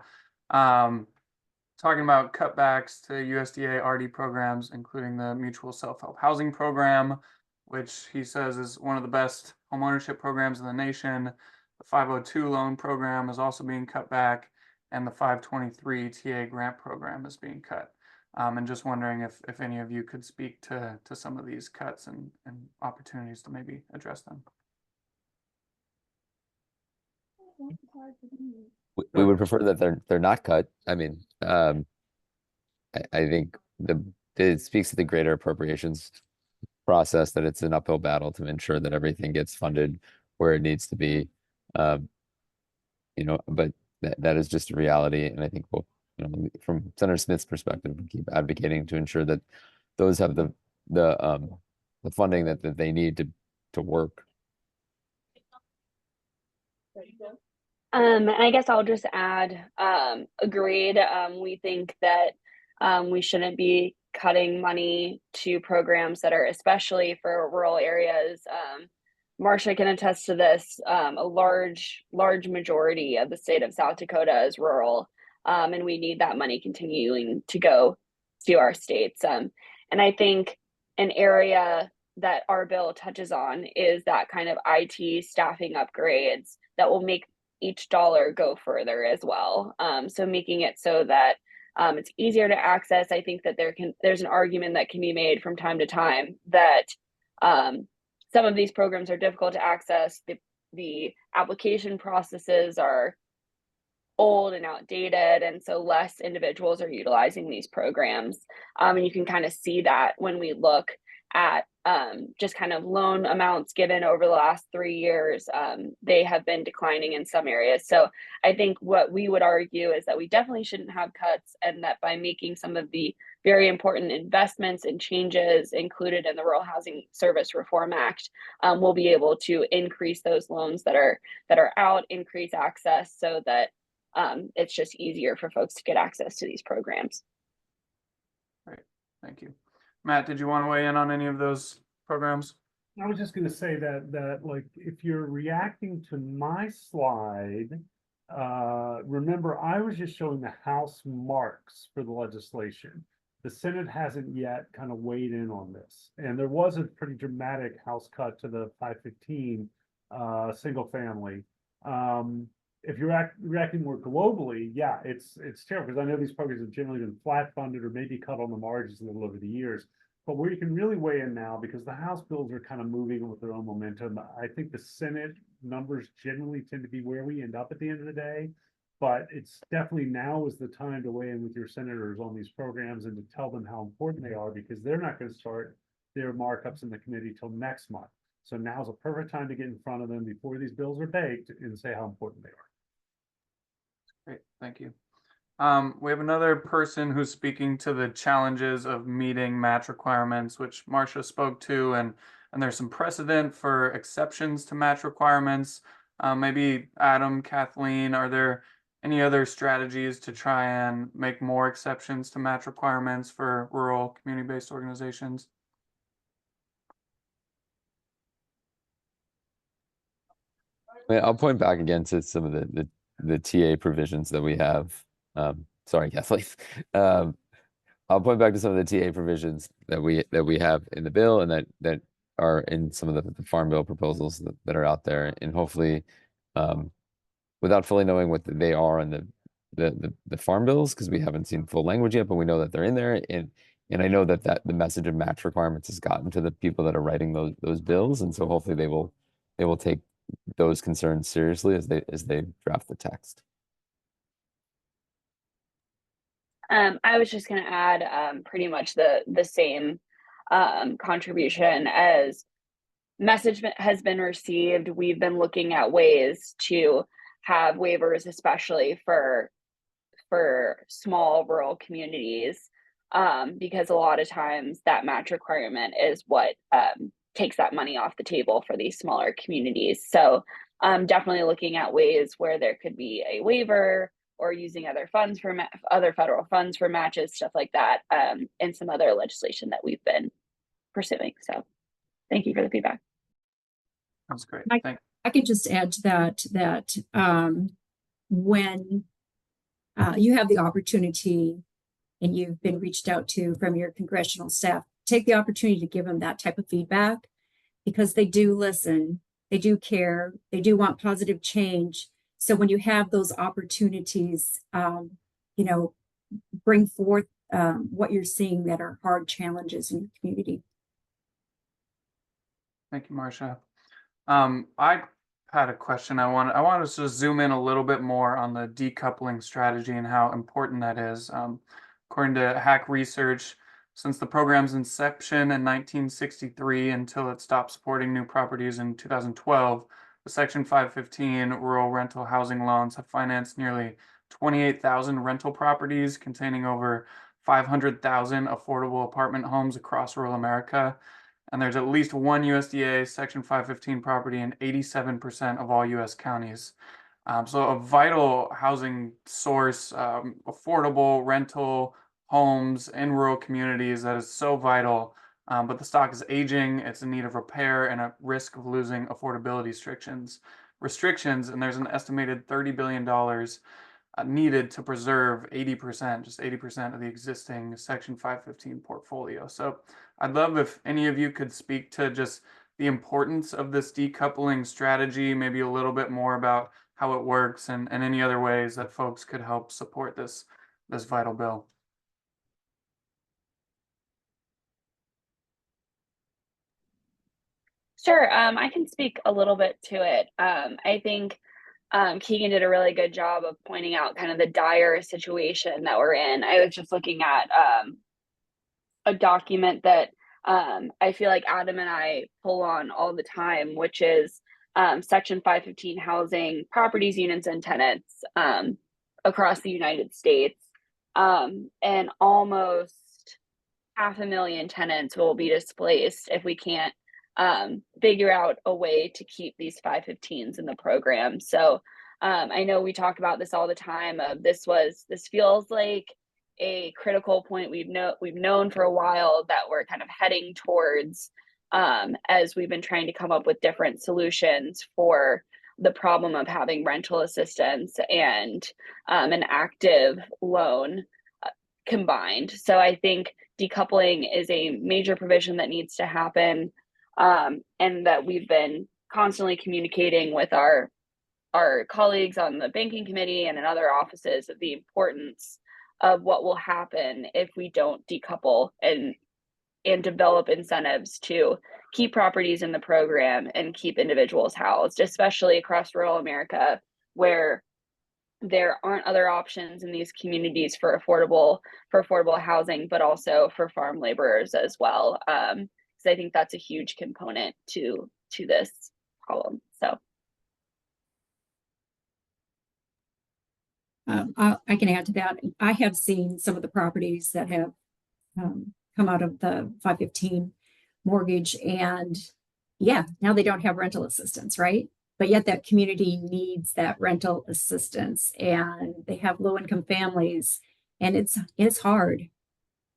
talking about cutbacks to USDA RD programs, including the Mutual Self-Help Housing Program, which he says is one of the best homeownership programs in the nation. The 502 loan program is also being cut back, and the 523 TA grant program is being cut. And just wondering if any of you could speak to some of these cuts and opportunities to maybe address them. We would prefer that they're not cut. I mean, I think it speaks to the greater appropriations process that it's an uphill battle to ensure that everything gets funded where it needs to be. But that is just a reality, and I think we'll, from Senator Smith's perspective, we'll keep advocating to ensure that those have the funding that they need to work. I guess I'll just add, agreed. We think that we shouldn't be cutting money to programs that are especially for rural areas. Marcia can attest to this. A large majority of the state of South Dakota is rural, and we need that money continuing to go to our states. And I think an area that our bill touches on is that kind of IT staffing upgrades that will make each dollar go further as well. So making it so that it's easier to access. I think that there's an argument that can be made from time to time that some of these programs are difficult to access. The application processes are old and outdated, and so less individuals are utilizing these programs. And you can kind of see that when we look at just kind of loan amounts given over the last 3 years. They have been declining in some areas. So I think what we would argue is that we definitely shouldn't have cuts, and that by making some of the very important investments and changes included in the Rural Housing Service Reform Act, we'll be able to increase those loans that are out, increase access, so that it's just easier for folks to get access to these programs. Great, thank you. Matt, did you want to weigh in on any of those programs? I was just going to say that like, if you're reacting to my slide, remember I was just showing the House marks for the legislation. The Senate hasn't yet kind of weighed in on this, and there was a pretty dramatic House cut to the 515 single family. If you're reacting more globally, yeah, it's terrible, because I know these programs have generally been flat funded or maybe cut on the margins a little over the years. But where you can really weigh in now, because the House bills are kind of moving with their own momentum, I think the Senate numbers generally tend to be where we end up at the end of the day. But it's definitely now is the time to weigh in with your senators on these programs and to tell them how important they are, because they're not going to start their markups in the committee till next month. So now's a perfect time to get in front of them before these bills are baked and say how important they are. Great, thank you. We have another person who's speaking to the challenges of meeting match requirements, which Marcia spoke to, and there's some precedent for exceptions to match requirements. Maybe Adam, Kathleen, are there any other strategies to try and make more exceptions to match requirements for rural community-based organizations? I'll point back again to some of the TA provisions that we have. Sorry, Kathleen. I'll point back to some of the TA provisions that we have in the bill, and that are in some of the Farm Bill proposals that are out there, and hopefully, without fully knowing what they are in the Farm Bills, because we haven't seen full language yet, but we know that they're in there, and I know that the message of match requirements has gotten to the people that are writing those bills, and so hopefully they will take those concerns seriously as they draft the text. I was just going to add pretty much the same contribution as has been received, we've been looking at ways to have waivers, especially for small rural communities, because a lot of times that match requirement is what takes that money off the table for these smaller communities. So definitely looking at ways where there could be a waiver, or using other funds for other federal funds for matches, stuff like that, and some other legislation that we've been pursuing. So thank you for the feedback. That's great. I- Thank I can just add to that when you have the opportunity and you've been reached out to from your congressional staff, take the opportunity to give them that type of feedback, because they do listen, they do care, they do want positive change. So when you have those opportunities, bring forth what you're seeing that are hard challenges in your community. Thank you, Marcia. I had a question. I want us to zoom in a little bit more on the decoupling strategy and how important that is. According to Hack Research, since the program's inception in 1963 until it stopped supporting new properties in 2012, the Section 515 rural rental housing loans have financed nearly 28,000 rental properties containing over 500,000 affordable apartment homes across rural America. And there's at least one USDA Section 515 property in 87% of all US counties. So a vital housing source, affordable rental homes in rural communities that is so vital. But the stock is aging, it's in need of repair, and at risk of losing affordability restrictions. And there's an estimated $30 billion needed to preserve 80% of the existing Section 515 portfolio. So I'd love if any of you could speak to just the importance of this decoupling strategy, maybe a little bit more about how it works, and any other ways that folks could help support this vital bill. Sure, I can speak a little bit to it. I think Keegan did a really good job of pointing out kind of the dire situation that we're in. I was just looking at a document that I feel like Adam and I pull on all the time, which is Section 515 housing properties, units, and tenants across the United States. And almost 500,000 tenants will be displaced if we can't figure out a way to keep these 515s in the program. So I know we talk about this all the time. This feels like a critical point we've known for a while that we're kind of heading towards, as we've been trying to come up with different solutions for the problem of having rental assistance and an active loan combined. So I think decoupling is a major provision that needs to happen, and that we've been constantly communicating with our colleagues on the banking committee and in other offices of the importance of what will happen if we don't decouple and develop incentives to keep properties in the program and keep individuals housed, especially across rural America, where there aren't other options in these communities for affordable housing, but also for farm laborers as well. So I think that's a huge component to this problem. So I can add to that. I have seen some of the properties that have come out of the 515 mortgage, and yeah, now they don't have rental assistance, right? But yet that community needs that rental assistance, and they have low-income families, and it's hard.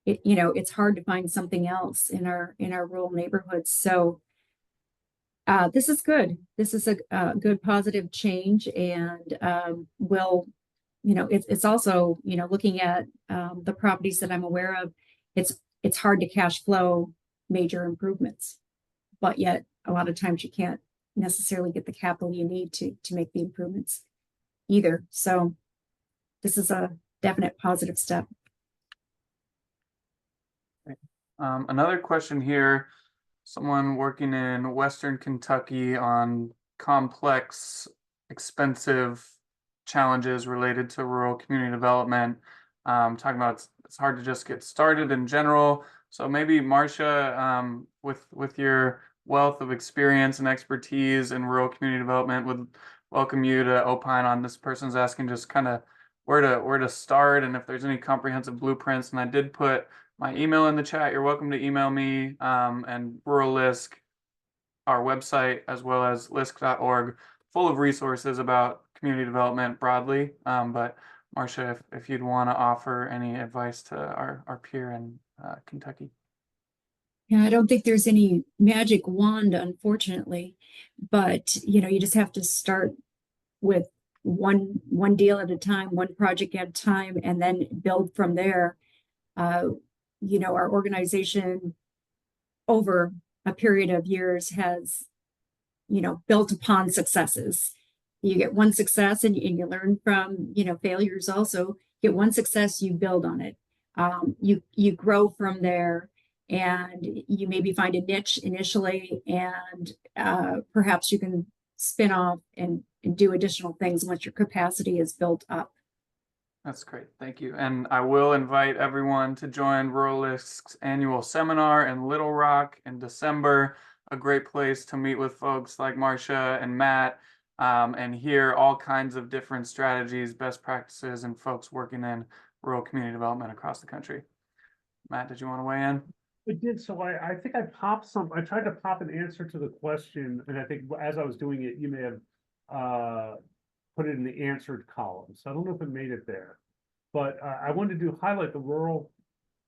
It's hard to find something else in our rural neighborhoods. So this is good. This is a good positive change, and it's also, looking at the properties that I'm aware of, it's hard to cash flow major improvements, but yet a lot of times you can't necessarily get the capital you need to make the improvements either. So this is a definite positive step. Another question here, someone working in Western Kentucky on complex, expensive challenges related to rural community development, talking about it's hard to just get started in general. So maybe Marcia, with your wealth of experience and expertise in rural community development. Would welcome you to opine on. This person's asking just kind of where to start and if there's any comprehensive blueprints. And I did put my email in the chat. You're welcome to email me, and Rural LISC, our website, as well as lisc.org, full of resources about community development broadly. But Marcia, if you'd want to offer any advice to our peer in Kentucky. Yeah, I don't think there's any magic wand, unfortunately, but you just have to start with one deal at a time, one project at a time, and then build from there. Our organization over a period of years has, built upon successes. You get one success and you learn from, failures also. Get one success, you build on it. You grow from there, and you maybe find a niche initially, and perhaps you can spin off and do additional things once your capacity is built up. That's great. Thank you. And I will invite everyone to join Rural LISC's annual seminar in Little Rock in December. A great place to meet with folks like Marcia and Matt, and hear all kinds of different strategies, best practices, and folks working in rural community development across the country. Matt, did you want to weigh in? I did. So I think I tried to pop an answer to the question, and I think as I was doing it, you may have put it in the answered column. So I don't know if it made it there, but I wanted to highlight the Rural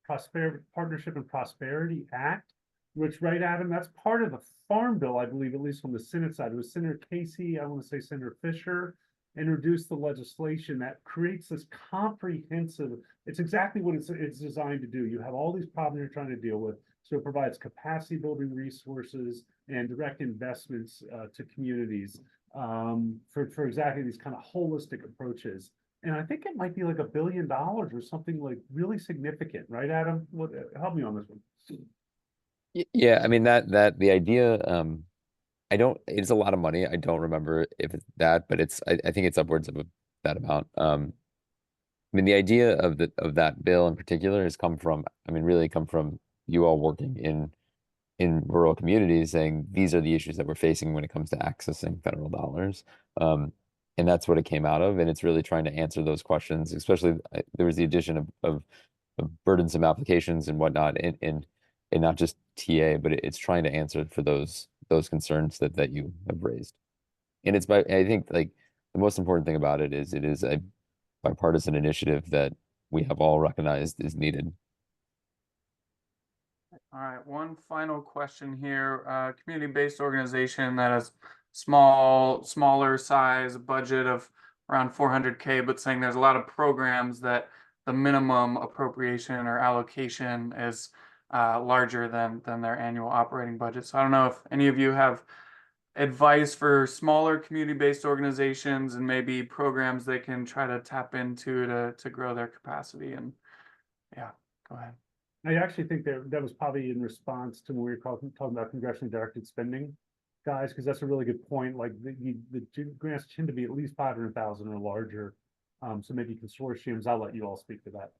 Prosperity Partnership and Prosperity Act, which, right, Adam, that's part of the Farm Bill, I believe, at least from the Senate side. It was Senator Casey, I want to say Senator Fisher, introduced the legislation that creates this comprehensive, it's exactly what it's designed to do. You have all these problems you're trying to deal with. So it provides capacity building resources and direct investments to communities for exactly these kind of holistic approaches. And I think it might be like $1 billion or something like really significant, right, Adam? Help me on this one. Yeah, I mean that the idea, it's a lot of money. I don't remember if it's that, but I think it's upwards of that amount. I mean, the idea of that bill in particular has really come from you all working in rural communities, saying these are the issues that we're facing when it comes to accessing federal dollars. And that's what it came out of. And it's really trying to answer those questions, especially there was the addition of burdensome applications and whatnot, and not just TA, but it's trying to answer for those concerns that you have raised. And I think like the most important thing about it is a bipartisan initiative that we have all recognized is needed. All right, one final question here. Community-based organization that has smaller size budget of around 400K, but saying there's a lot of programs that the minimum appropriation or allocation is larger than their annual operating budget. So I don't know if any of you have advice for smaller community-based organizations and maybe programs they can try to tap into to grow their capacity. And yeah, go ahead. I actually think that was probably in response to when we were talking about congressionally directed spending, guys, because that's a really good point. Like the grants tend to be at least 500,000 or larger. So maybe consortiums. I'll let you all speak to that.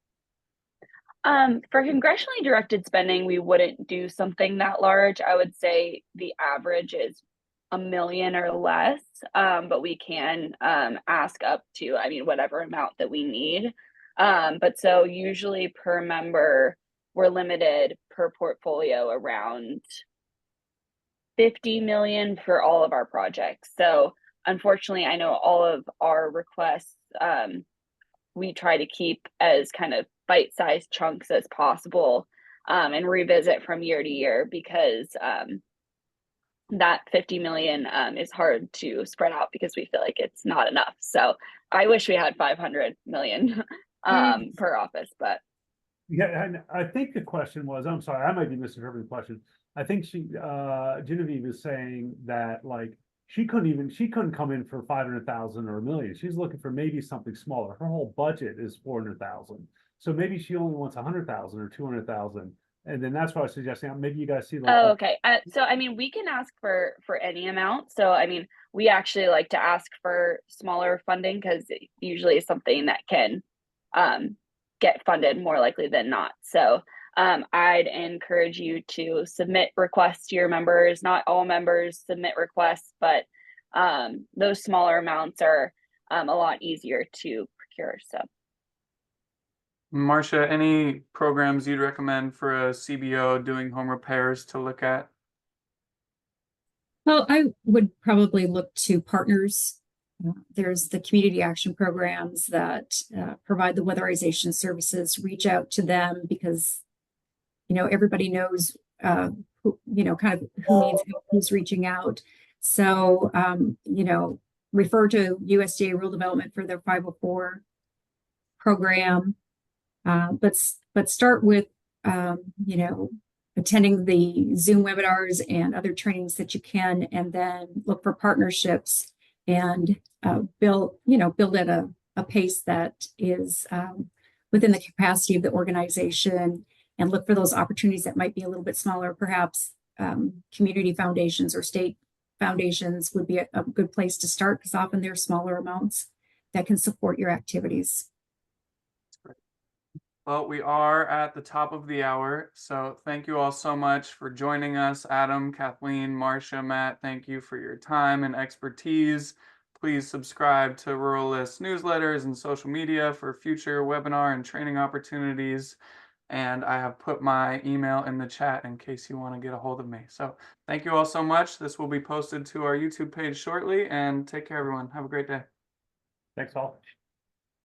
For congressionally directed spending, we wouldn't do something that large. I would say the average is $1 million or less, but we can ask up to, whatever amount that we need. But so usually per member, we're limited per portfolio around 50 million for all of our projects. So unfortunately, I know all of our requests, we try to keep as kind of bite-sized chunks as possible, and revisit from year to year, because that 50 million is hard to spread out because we feel like it's not enough. So I wish we had 500 million per office, but. Yeah, and I think the question was, I'm sorry, I might be misinterpreting the question. I think Genevieve is saying that like she couldn't come in for 500,000 or $1 million. She's looking for maybe something smaller. Her whole budget is 400,000. So maybe she only wants 100,000 or 200,000. And then that's why I was suggesting maybe you guys see like. Oh, okay. So we can ask for any amount. So we actually like to ask for smaller funding because usually it's something that can get funded more likely than not. So I'd encourage you to submit requests to your members. Not all members submit requests, but those smaller amounts are a lot easier to procure. So, Marcia, any programs you'd recommend for a CBO doing home repairs to look at? Well, I would probably look to partners. There's the community action programs that provide the weatherization services. Reach out to them because, everybody knows, who, kind of who needs help, who's reaching out. So, refer to USDA Rural Development for their 504 program. But start with, attending the Zoom webinars and other trainings that you can, and then look for partnerships and build at a pace that is within the capacity of the organization, and look for those opportunities that might be a little bit smaller. Perhaps community foundations or state foundations would be a good place to start, because often they're smaller amounts that can support your activities. Well, we are at the top of the hour, so thank you all so much for joining us. Adam, Kathleen, Marcia, Matt, thank you for your time and expertise. Please subscribe to Rural LISC newsletters and social media for future webinar and training opportunities. And I have put my email in the chat in case you want to get a hold of me. So thank you all so much. This will be posted to our YouTube page shortly, and take care, everyone. Have a great day. Thanks all.